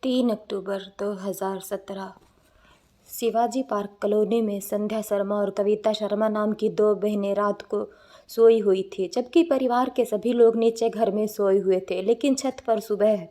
3 अक्टूबर 2017 Shivaji park colony में संध्या शर्मा और कविता शर्मा नाम की दो बहनें रात को सोई हुई थी, जबकि परिवार के सभी लोग नीचे घर में सोए हुए थे। लेकिन छत पर सुबह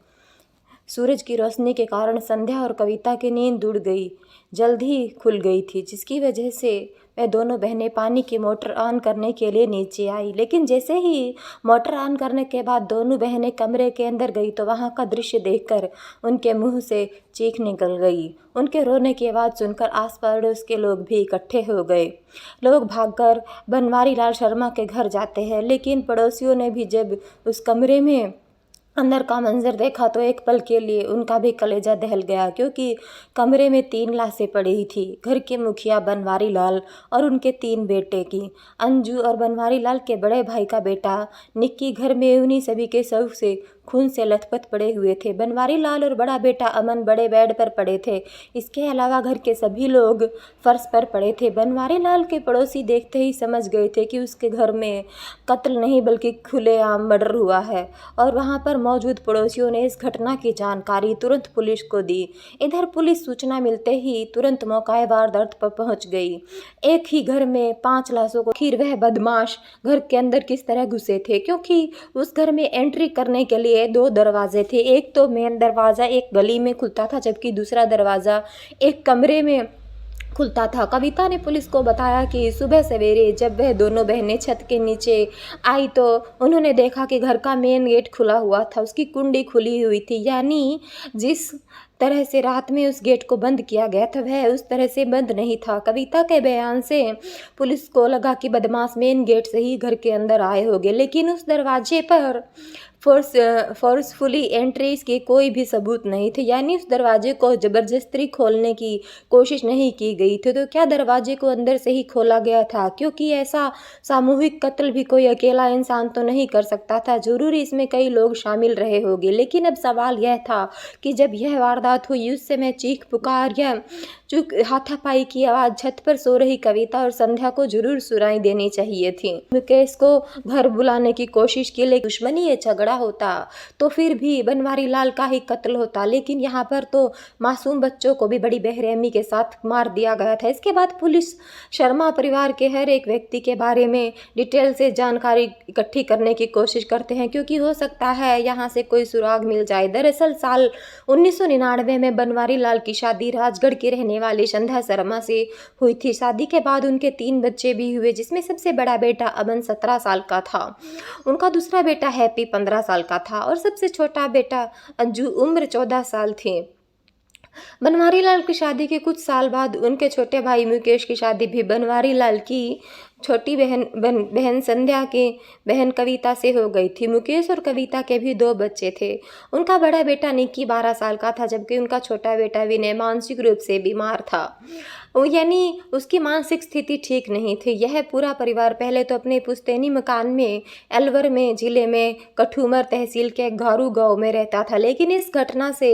सूरज की रोशनी के कारण संध्या और कविता की नींद उड़ गई, जल्द ही खुल गई थी, जिसकी वजह से वह दोनों बहनें पानी की मोटर ऑन करने के लिए नीचे आई। लेकिन जैसे ही मोटर ऑन करने के बाद दोनों बहनें कमरे के अंदर गई तो वहां का दृश्य देखकर उनके मुंह से चीख निकल गई। उनके रोने की आवाज़ सुनकर आस पड़ोस के लोग भी इकट्ठे हो गए। लोग भागकर बनवारी लाल शर्मा के घर जाते हैं, लेकिन पड़ोसियों ने भी जब उस कमरे में अंदर का मंजर देखा तो एक पल के लिए उनका भी कलेजा दहल गया, क्योंकि कमरे में 3 लाशें पड़ी थी। घर के मुखिया बनवारी लाल और उनके 3 बेटे की, अंजू और बनवारी लाल के बड़े भाई का बेटा निक्की घर में उन्हीं सभी के शव से खून से लथपथ पड़े हुए थे। बनवारी लाल और बड़ा बेटा अमन बड़े बेड पर पड़े थे। इसके अलावा घर के सभी लोग फर्श पर पड़े थे। बनवारी लाल के पड़ोसी देखते ही समझ गए थे कि उसके घर में कत्ल नहीं बल्कि खुलेआम मर्डर हुआ है, और वहां पर मौजूद पड़ोसियों ने इस घटना की जानकारी तुरंत पुलिस को दी। इधर पुलिस सूचना मिलते ही तुरंत मौका वारदात पर पहुंच गई। एक ही घर में 5 लाशों को आखिर वह बदमाश घर के अंदर किस तरह घुसे थे, क्योंकि उस घर में एंट्री करने के लिए 2 दरवाजे थे। एक तो मेन दरवाजा एक गली में खुलता था, जबकि दूसरा दरवाजा एक कमरे में खुलता था। कविता ने पुलिस को बताया कि सुबह सवेरे जब वह दोनों बहनें छत के नीचे आई तो उन्होंने देखा कि घर का मेन गेट खुला हुआ था, उसकी कुंडी खुली हुई थी। यानी जिस तरह से रात में उस गेट को बंद किया गया था वह उस तरह से बंद नहीं था। कविता के बयान से पुलिस को लगा कि बदमाश मेन गेट से ही घर के अंदर आए होंगे, लेकिन उस दरवाजे पर फोर्सफुली एंट्री के कोई भी सबूत नहीं थे। यानी उस दरवाजे को जबरदस्ती खोलने की कोशिश नहीं की गई थी। तो क्या दरवाजे को अंदर से ही खोला गया था? क्योंकि ऐसा सामूहिक कत्ल भी कोई अकेला इंसान तो नहीं कर सकता था, जरूर इसमें कई लोग शामिल रहे होंगे। लेकिन अब सवाल यह था कि जब यह वारदात हुई उस समय चीख पुकार या चुप हाथापाई की आवाज़ छत पर सो रही कविता और संध्या को जरूर सुनाई देनी चाहिए थी। मुकेश को घर बुलाने की कोशिश की, लेकिन दुश्मनी ये झगड़ा होता तो फिर भी बनवारी लाल का ही कत्ल होता। लेकिन यहाँ पर तो मासूम बच्चों को भी बड़ी बेरहमी के साथ मार दिया गया था। इसके बाद पुलिस शर्मा परिवार के हर एक व्यक्ति के बारे में डिटेल से जानकारी इकट्ठी करने की कोशिश करते हैं, क्योंकि हो सकता है यहाँ से कोई सुराग मिल जाए। दरअसल साल 1999 में बनवारी लाल की शादी राजगढ़ की रहने वाली संध्या शर्मा से हुई थी। शादी के बाद उनके 3 बच्चे भी हुए, जिसमें सबसे बड़ा बेटा अमन 17 साल का था, उनका दूसरा बेटा हैप्पी 15 साल का था और सबसे छोटा बेटा अंजू उम्र 14 साल थी। बनवारी लाल की शादी के कुछ साल बाद उनके छोटे भाई मुकेश की शादी भी बनवारी लाल की छोटी बहन संध्या के बहन कविता से हो गई थी। मुकेश और कविता के भी 2 बच्चे थे। उनका बड़ा बेटा निक्की 12 साल का था, जबकि उनका छोटा बेटा विनय मानसिक रूप से बीमार था, यानी उसकी मानसिक स्थिति ठीक नहीं थी। यह पूरा परिवार पहले तो अपने पुश्तैनी मकान में अलवर में जिले में कठूमर तहसील के घारू गांव में रहता था। लेकिन इस घटना से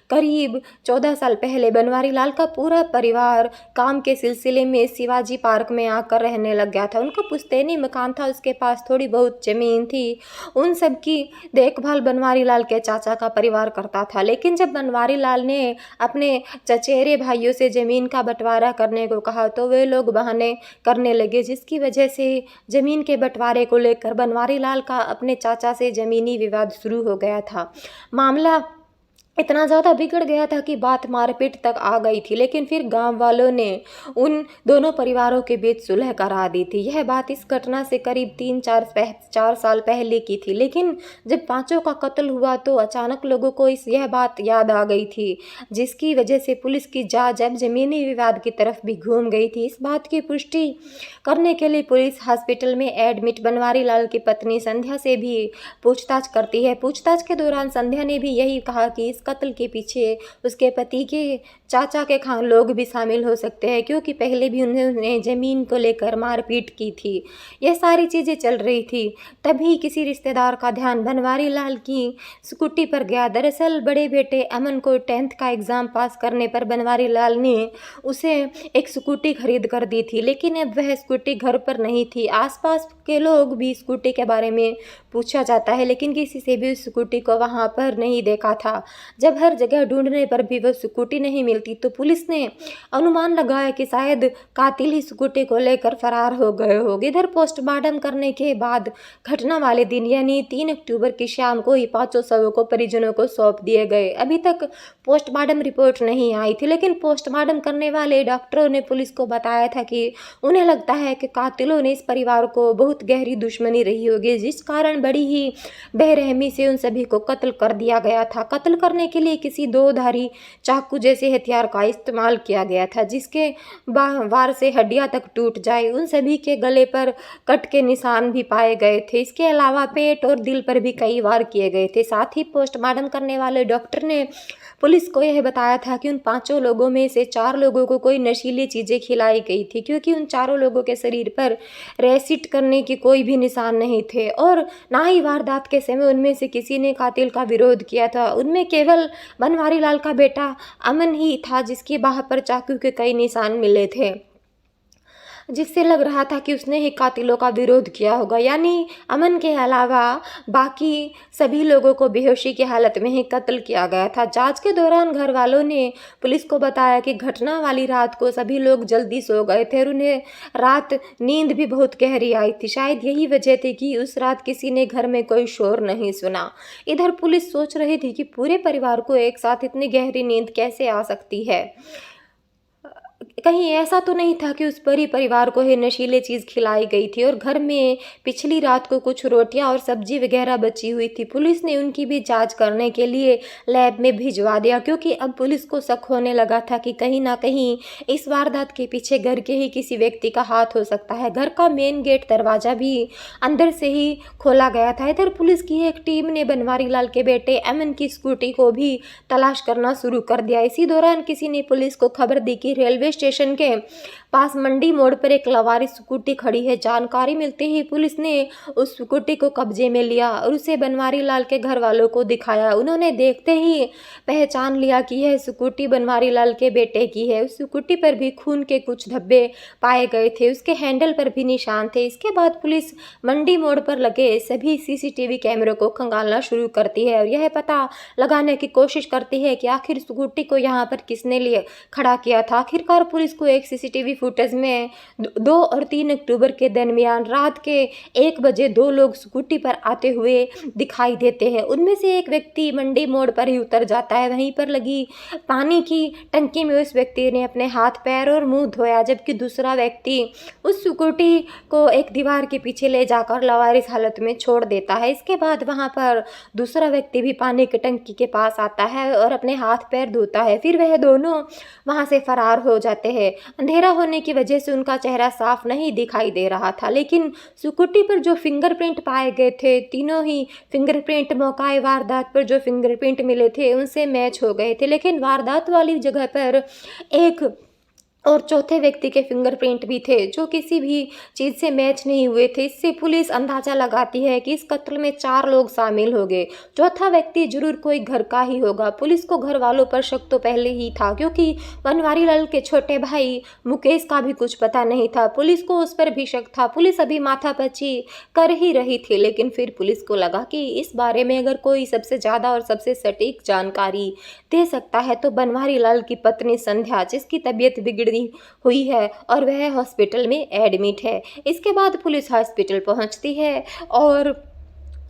करीब 14 साल पहले बनवारी लाल का पूरा परिवार काम के सिलसिले में शिवाजी पार्क में आकर रहने लग गया था। उनका पुश्तैनी मकान था, उसके पास थोड़ी बहुत जमीन थी, उन सब की देखभाल बनवारी लाल के चाचा का परिवार करता था। लेकिन जब बनवारी लाल ने अपने चचेरे भाइयों से जमीन का बंटवारा करने को कहा तो वे लोग बहाने करने लगे, जिसकी वजह से जमीन के बंटवारे को लेकर बनवारी लाल का अपने चाचा से जमीनी विवाद शुरू हो गया था। मामला इतना ज़्यादा बिगड़ गया था कि बात मारपीट तक आ गई थी। लेकिन फिर गांव वालों ने उन दोनों परिवारों के बीच सुलह करा दी थी। यह बात इस घटना से करीब 3-4 साल पहले की थी। लेकिन जब पांचों का कत्ल हुआ तो अचानक लोगों को यह बात याद आ गई थी, जिसकी वजह से पुलिस की जांच अब जमीनी विवाद की तरफ भी घूम गई थी। इस बात की पुष्टि करने के लिए पुलिस हॉस्पिटल में एडमिट बनवारी लाल की पत्नी संध्या से भी पूछताछ करती है। पूछताछ के दौरान संध्या ने भी यही कहा कि इस कत्ल के पीछे उसके पति के चाचा के खान लोग भी शामिल हो सकते हैं, क्योंकि पहले भी उन्होंने जमीन को लेकर मारपीट की थी। यह सारी चीज़ें चल रही थी, तभी किसी रिश्तेदार का ध्यान बनवारी लाल की स्कूटी पर गया। दरअसल बड़े बेटे अमन को 10th का एग्ज़ाम पास करने पर बनवारी लाल ने उसे एक स्कूटी खरीद कर दी थी, लेकिन अब वह स्कूटी घर पर नहीं थी। आसपास के लोग भी स्कूटी के बारे में पूछा जाता है, लेकिन किसी से भी उस स्कूटी को वहाँ पर नहीं देखा था। जब हर जगह ढूंढने पर भी वह स्कूटी नहीं मिलती तो पुलिस ने अनुमान लगाया कि शायद कातिल ही स्कूटी को लेकर फरार हो गए होंगे। इधर पोस्टमार्टम करने के बाद घटना वाले दिन यानी 3 अक्टूबर की शाम को ही पांचों शवों को परिजनों को सौंप दिए गए। अभी तक पोस्टमार्टम रिपोर्ट नहीं आई थी, लेकिन पोस्टमार्टम करने वाले डॉक्टरों ने पुलिस को बताया था कि उन्हें लगता है कि कातिलों ने इस परिवार को बहुत गहरी दुश्मनी रही होगी, जिस कारण बड़ी ही बेरहमी से उन सभी को कत्ल कर दिया गया था। कत्ल करने के लिए किसी दोधारी चाकू जैसे हथियार का इस्तेमाल किया गया था, जिसके वार से हड्डियां तक टूट जाए। उन सभी के गले पर कट के निशान भी पाए गए थे। इसके अलावा पेट और दिल पर भी कई वार किए गए थे। साथ ही पोस्टमार्टम करने वाले डॉक्टर ने पुलिस को यह बताया था कि उन पांचों लोगों में से 4 लोगों को कोई नशीली चीज़ें खिलाई गई थी, क्योंकि उन चारों लोगों के शरीर पर रेसिट करने की कोई भी निशान नहीं थे और ना ही वारदात के समय उनमें से किसी ने कातिल का विरोध किया था। उनमें केवल बनवारी लाल का बेटा अमन ही था जिसकी बाह पर चाकू के कई निशान मिले थे, जिससे लग रहा था कि उसने ही कातिलों का विरोध किया होगा। यानी अमन के अलावा बाकी सभी लोगों को बेहोशी की हालत में ही कत्ल किया गया था। जांच के दौरान घर वालों ने पुलिस को बताया कि घटना वाली रात को सभी लोग जल्दी सो गए थे और उन्हें रात नींद भी बहुत गहरी आई थी। शायद यही वजह थी कि उस रात किसी ने घर में कोई शोर नहीं सुना। इधर पुलिस सोच रही थी कि पूरे परिवार को एक साथ इतनी गहरी नींद कैसे आ सकती है। कहीं ऐसा तो नहीं था कि उस परिवार को ही नशीले चीज़ खिलाई गई थी और घर में पिछली रात को कुछ रोटियां और सब्जी वगैरह बची हुई थी। पुलिस ने उनकी भी जांच करने के लिए लैब में भिजवा दिया, क्योंकि अब पुलिस को शक होने लगा था कि कहीं ना कहीं इस वारदात के पीछे घर के ही किसी व्यक्ति का हाथ हो सकता है। घर का मेन गेट दरवाज़ा भी अंदर से ही खोला गया था। इधर पुलिस की एक टीम ने बनवारी लाल के बेटे अमन की स्कूटी को भी तलाश करना शुरू कर दिया। इसी दौरान किसी ने पुलिस को खबर दी कि रेलवे स्टेशन के पास मंडी मोड़ पर एक लवारिस स्कूटी खड़ी है। जानकारी मिलते ही पुलिस ने उस स्कूटी को कब्जे में लिया और उसे बनवारी लाल के घर वालों को दिखाया। उन्होंने देखते ही पहचान लिया कि यह स्कूटी बनवारी लाल के बेटे की है। उस स्कूटी पर भी खून के कुछ धब्बे पाए गए थे, उसके हैंडल पर भी निशान थे। इसके बाद पुलिस मंडी मोड़ पर लगे सभी सीसीटीवी कैमरों को खंगालना शुरू करती है और यह पता लगाने की कोशिश करती है कि आखिर स्कूटी को यहाँ पर किसने लिए खड़ा किया था। आखिरकार पुलिस को एक सीसीटीवी फुटेज में 2 और 3 अक्टूबर के दरमियान रात के 1 बजे 2 लोग स्कूटी पर आते हुए दिखाई देते हैं। उनमें से एक व्यक्ति मंडी मोड़ पर ही उतर जाता है। वहीं पर लगी पानी की टंकी में उस व्यक्ति ने अपने हाथ पैर और मुंह धोया, जबकि दूसरा व्यक्ति उस स्कूटी को एक दीवार के पीछे ले जाकर लावारिस हालत में छोड़ देता है। इसके बाद वहां पर दूसरा व्यक्ति भी पानी की टंकी के पास आता है और अपने हाथ पैर धोता है। फिर वह दोनों वहां से फरार हो जाते हैं। अंधेरा होने की वजह से उनका चेहरा साफ नहीं दिखाई दे रहा था, लेकिन स्कूटी पर जो फिंगरप्रिंट पाए गए थे, तीनों ही फिंगरप्रिंट मौकाए वारदात पर जो फिंगरप्रिंट मिले थे उनसे मैच हो गए थे। लेकिन वारदात वाली जगह पर एक और चौथे व्यक्ति के फिंगरप्रिंट भी थे जो किसी भी चीज़ से मैच नहीं हुए थे। इससे पुलिस अंदाज़ा लगाती है कि इस कत्ल में 4 लोग शामिल हो गए। चौथा व्यक्ति जरूर कोई घर का ही होगा। पुलिस को घर वालों पर शक तो पहले ही था, क्योंकि बनवारी लाल के छोटे भाई मुकेश का भी कुछ पता नहीं था। पुलिस को उस पर भी शक था। पुलिस अभी माथापच्ची कर ही रही थी, लेकिन फिर पुलिस को लगा कि इस बारे में अगर कोई सबसे ज़्यादा और सबसे सटीक जानकारी दे सकता है तो बनवारी लाल की पत्नी संध्या, जिसकी तबीयत बिगड़ी हुई है और वह हॉस्पिटल में एडमिट है। इसके बाद पुलिस हॉस्पिटल पहुंचती है और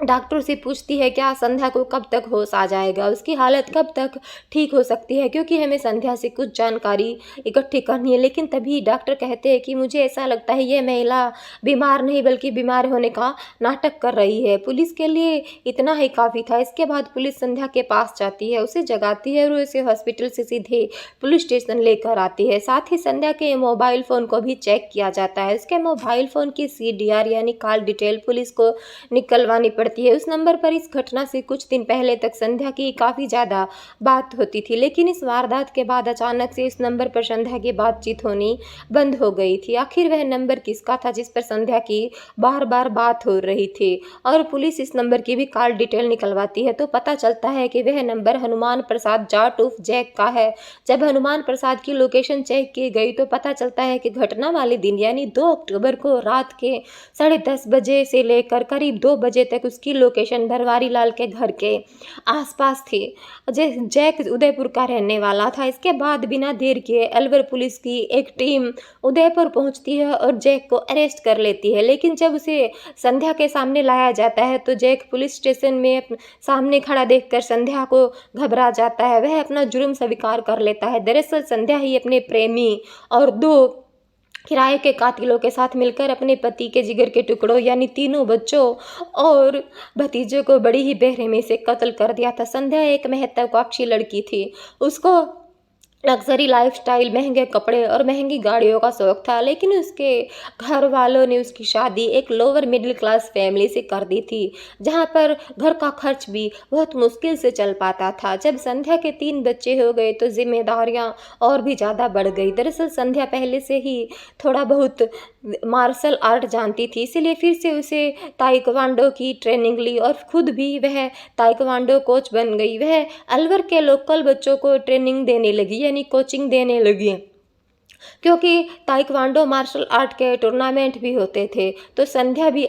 डॉक्टर से पूछती है क्या संध्या को कब तक होश आ जाएगा, उसकी हालत कब तक ठीक हो सकती है, क्योंकि हमें संध्या से कुछ जानकारी इकट्ठी करनी है। लेकिन तभी डॉक्टर कहते हैं कि मुझे ऐसा लगता है ये महिला बीमार नहीं बल्कि बीमार होने का नाटक कर रही है। पुलिस के लिए इतना ही काफ़ी था। इसके बाद पुलिस संध्या के पास जाती है, उसे जगाती है और उसे हॉस्पिटल से सीधे पुलिस स्टेशन लेकर आती है। साथ ही संध्या के मोबाइल फ़ोन को भी चेक किया जाता है। उसके मोबाइल फ़ोन की CDR यानी कॉल डिटेल पुलिस को निकलवानी पड़ती है। उस नंबर पर इस घटना से कुछ दिन पहले तक संध्या की काफ़ी ज़्यादा बात होती थी, लेकिन इस वारदात के बाद अचानक से इस नंबर पर संध्या की बातचीत होनी बंद हो गई थी। आखिर वह नंबर किसका था जिस पर संध्या की बार बार बात हो रही थी? और पुलिस इस नंबर की भी कॉल डिटेल निकलवाती है तो पता चलता है कि वह नंबर हनुमान प्रसाद जाट उर्फ जैक का है। जब हनुमान प्रसाद की लोकेशन चेक की गई तो पता चलता है कि घटना वाले दिन यानी 2 अक्टूबर को रात के 10:30 बजे से लेकर करीब 2 बजे तक उसकी उसकी लोकेशन बनवारी लाल के घर के आसपास थी। जैक उदयपुर का रहने वाला था। इसके बाद बिना देर किए अलवर पुलिस की एक टीम उदयपुर पहुंचती है और जैक को अरेस्ट कर लेती है। लेकिन जब उसे संध्या के सामने लाया जाता है तो जैक पुलिस स्टेशन में सामने खड़ा देखकर संध्या को घबरा जाता है। वह अपना जुर्म स्वीकार कर लेता है। दरअसल संध्या ही अपने प्रेमी और 2 किराए के कातिलों के साथ मिलकर अपने पति के जिगर के टुकड़ों यानी तीनों बच्चों और भतीजों को बड़ी ही बेरहमी से कत्ल कर दिया था। संध्या एक महत्वाकांक्षी लड़की थी। उसको लग्जरी लाइफस्टाइल, महंगे कपड़े और महंगी गाड़ियों का शौक था, लेकिन उसके घर वालों ने उसकी शादी एक लोअर मिडिल क्लास फैमिली से कर दी थी, जहां पर घर का खर्च भी बहुत मुश्किल से चल पाता था। जब संध्या के 3 बच्चे हो गए तो जिम्मेदारियां और भी ज़्यादा बढ़ गई। दरअसल संध्या पहले से ही थोड़ा बहुत मार्शल आर्ट जानती थी, इसीलिए फिर से उसे ताइक्वांडो की ट्रेनिंग ली और खुद भी वह ताइक्वांडो कोच बन गई। वह अलवर के लोकल बच्चों को ट्रेनिंग देने लगी, यानी कोचिंग देने लगी, क्योंकि ताइक्वांडो मार्शल आर्ट के टूर्नामेंट भी होते थे। तो संध्या भी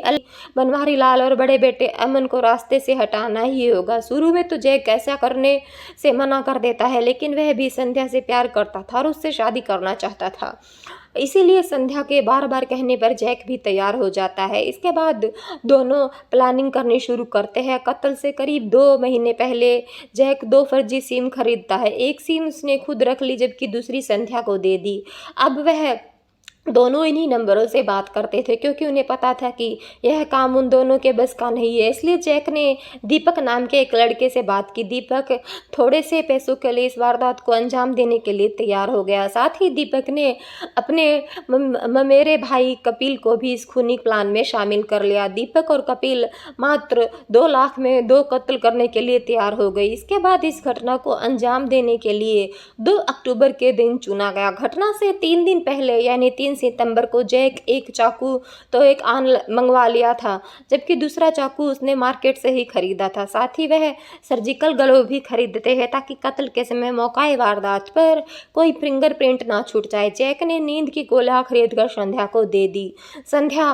बनवारी लाल और बड़े बेटे अमन को रास्ते से हटाना ही होगा। शुरू में तो जैक ऐसा करने से मना कर देता है, लेकिन वह भी संध्या से प्यार करता था और उससे शादी करना चाहता था। इसीलिए संध्या के बार बार कहने पर जैक भी तैयार हो जाता है। इसके बाद दोनों प्लानिंग करनी शुरू करते हैं। कत्ल से करीब 2 महीने पहले जैक 2 फर्जी सिम खरीदता है। एक सिम उसने खुद रख ली जबकि दूसरी संध्या को दे दी। अब वह दोनों इन्हीं नंबरों से बात करते थे, क्योंकि उन्हें पता था कि यह काम उन दोनों के बस का नहीं है। इसलिए जैक ने दीपक नाम के एक लड़के से बात की। दीपक थोड़े से पैसों के लिए इस वारदात को अंजाम देने के लिए तैयार हो गया। साथ ही दीपक ने अपने ममेरे भाई कपिल को भी इस खूनी प्लान में शामिल कर लिया। दीपक और कपिल मात्र 2 लाख में 2 कत्ल करने के लिए तैयार हो गई। इसके बाद इस घटना को अंजाम देने के लिए 2 अक्टूबर के दिन चुना गया। घटना से 3 दिन पहले यानी 3 सितंबर को जैक एक चाकू तो एक आन मंगवा लिया था, जबकि दूसरा चाकू उसने मार्केट से ही खरीदा था। साथ ही वह सर्जिकल ग्लव भी खरीदते हैं ताकि कत्ल के समय मौकाए वारदात पर कोई फिंगरप्रिंट ना छूट जाए। जैक ने नींद की गोलियां खरीदकर संध्या को दे दी। संध्या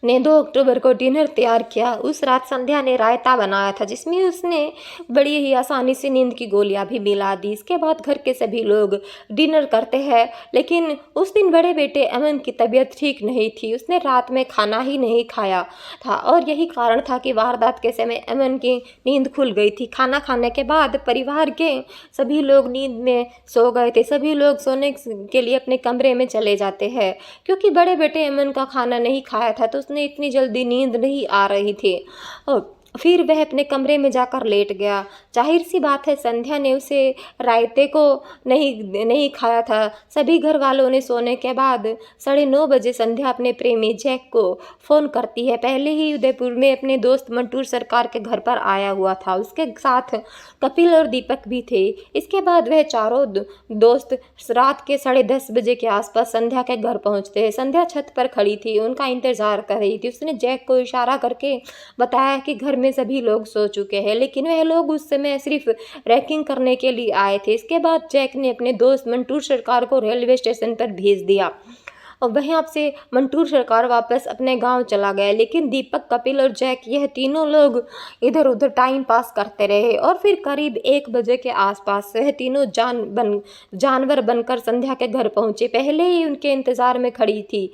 ने 2 अक्टूबर को डिनर तैयार किया। उस रात संध्या ने रायता बनाया था, जिसमें उसने बड़ी ही आसानी से नींद की गोलियां भी मिला दी। इसके बाद घर के सभी लोग डिनर करते हैं, लेकिन उस दिन बड़े बेटे अमन की तबीयत ठीक नहीं थी। उसने रात में खाना ही नहीं खाया था और यही कारण था कि वारदात के समय अमन की नींद खुल गई थी। खाना खाने के बाद परिवार के सभी लोग नींद में सो गए थे। सभी लोग सोने के लिए अपने कमरे में चले जाते हैं, क्योंकि बड़े बेटे अमन का खाना नहीं खाया था तो उसने इतनी जल्दी नींद नहीं आ रही थी। फिर वह अपने कमरे में जाकर लेट गया। जाहिर सी बात है संध्या ने उसे रायते को नहीं खाया था। सभी घर वालों ने सोने के बाद 9:30 बजे संध्या अपने प्रेमी जैक को फ़ोन करती है। पहले ही उदयपुर में अपने दोस्त मंटूर सरकार के घर पर आया हुआ था। उसके साथ कपिल और दीपक भी थे। इसके बाद वह चारों दोस्त रात के 10:30 बजे के आसपास संध्या के घर पहुंचते हैं। संध्या छत पर खड़ी थी, उनका इंतजार कर रही थी। उसने जैक को इशारा करके बताया कि घर में सभी लोग सो चुके हैं, लेकिन वह लोग उस समय सिर्फ रैकिंग करने के लिए आए थे। इसके बाद जैक ने अपने दोस्त मंटूर सरकार को रेलवे स्टेशन पर भेज दिया और वहीं से मंटूर सरकार वापस अपने गांव चला गया। लेकिन दीपक, कपिल और जैक यह तीनों लोग इधर उधर टाइम पास करते रहे और फिर करीब 1 बजे के आसपास वह तीनों जानवर बनकर संध्या के घर पहुंचे। पहले ही उनके इंतजार में खड़ी थी।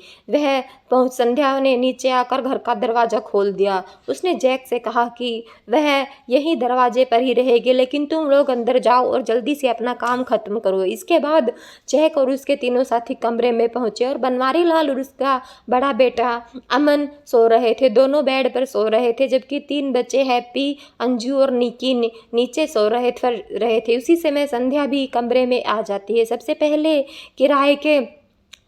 संध्या ने नीचे आकर घर का दरवाज़ा खोल दिया। उसने जैक से कहा कि वह यहीं दरवाजे पर ही रहेगी, लेकिन तुम लोग अंदर जाओ और जल्दी से अपना काम खत्म करो। इसके बाद जैक और उसके तीनों साथी कमरे में पहुंचे और बनवारी लाल और उसका बड़ा बेटा अमन सो रहे थे। दोनों बेड पर सो रहे थे, जबकि 3 बच्चे हैप्पी, अंजू और निकी नीचे सो रहे थे। उसी समय संध्या भी कमरे में आ जाती है। सबसे पहले किराए के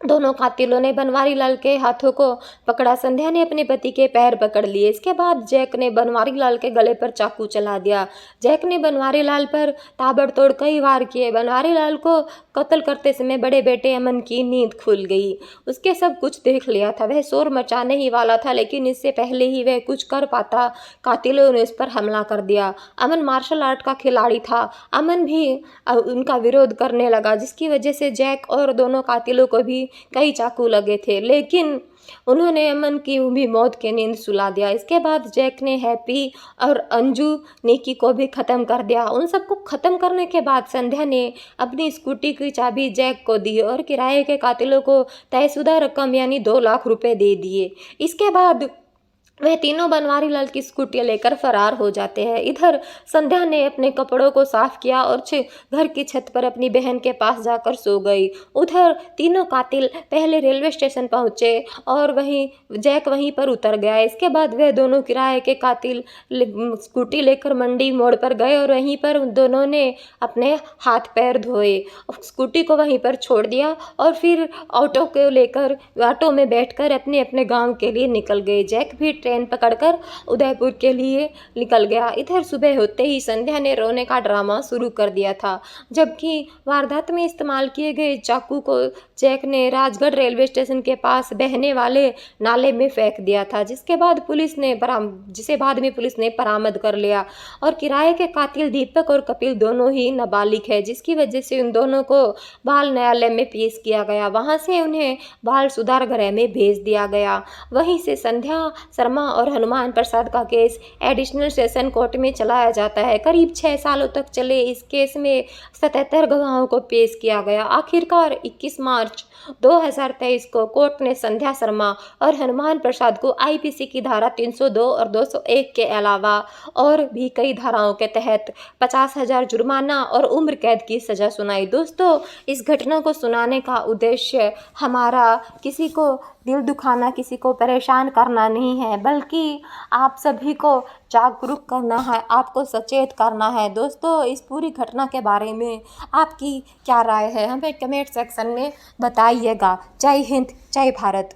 दोनों कातिलों ने बनवारी लाल के हाथों को पकड़ा। संध्या ने अपने पति के पैर पकड़ लिए। इसके बाद जैक ने बनवारी लाल के गले पर चाकू चला दिया। जैक ने बनवारी लाल पर ताबड़तोड़ कई वार किए। बनवारी लाल को कत्ल करते समय बड़े बेटे अमन की नींद खुल गई। उसके सब कुछ देख लिया था। वह शोर मचाने ही वाला था, लेकिन इससे पहले ही वह कुछ कर पाता कातिलों ने उस पर हमला कर दिया। अमन मार्शल आर्ट का खिलाड़ी था। अमन भी उनका विरोध करने लगा, जिसकी वजह से जैक और दोनों कातिलों को भी कई चाकू लगे थे, लेकिन उन्होंने अमन की भी मौत की नींद सुला दिया। इसके बाद जैक ने हैप्पी और अंजू निकी को भी ख़त्म कर दिया। उन सबको ख़त्म करने के बाद संध्या ने अपनी स्कूटी की चाबी जैक को दी और किराए के कातिलों को तयशुदा रकम यानी 2 लाख रुपए दे दिए। इसके बाद वह तीनों बनवारी लाल की स्कूटी लेकर फरार हो जाते हैं। इधर संध्या ने अपने कपड़ों को साफ किया और घर की छत पर अपनी बहन के पास जाकर सो गई। उधर तीनों कातिल पहले रेलवे स्टेशन पहुंचे और वहीं जैक वहीं पर उतर गया। इसके बाद वह दोनों किराए के कातिल स्कूटी लेकर मंडी मोड़ पर गए और वहीं पर उन दोनों ने अपने हाथ पैर धोए, स्कूटी को वहीं पर छोड़ दिया और फिर ऑटो में बैठकर अपने अपने गाँव के लिए निकल गए। जैक भी ट्रेन पकड़कर उदयपुर के लिए निकल गया। इधर सुबह होते ही संध्या ने रोने का ड्रामा शुरू कर दिया था, जबकि वारदात में इस्तेमाल किए गए चाकू को जैक ने राजगढ़ रेलवे स्टेशन के पास बहने वाले नाले में फेंक दिया था, जिसे बाद में पुलिस ने बरामद कर लिया। और किराए के कातिल दीपक और कपिल दोनों ही नाबालिग है, जिसकी वजह से उन दोनों को बाल न्यायालय में पेश किया गया। वहां से उन्हें बाल सुधार गृह में भेज दिया गया। वहीं से संध्या शर्मा और हनुमान प्रसाद का केस एडिशनल सेशन कोर्ट में चलाया जाता है। करीब 6 सालों तक चले इस केस में 77 गवाहों को पेश किया गया। आखिरकार 21 मार्च 2023 को कोर्ट ने संध्या शर्मा और हनुमान प्रसाद को आईपीसी की धारा 302 और 201 के अलावा और भी कई धाराओं के तहत 50,000 जुर्माना और उम्र कैद की सजा सुनाई। दोस्तों, इस घटना को सुनाने का उद्देश्य हमारा किसी को दिल दुखाना, किसी को परेशान करना नहीं है, बल्कि आप सभी को जागरूक करना है, आपको सचेत करना है। दोस्तों, इस पूरी घटना के बारे में आपकी क्या राय है, हमें कमेंट सेक्शन में बताइएगा। जय हिंद, जय भारत।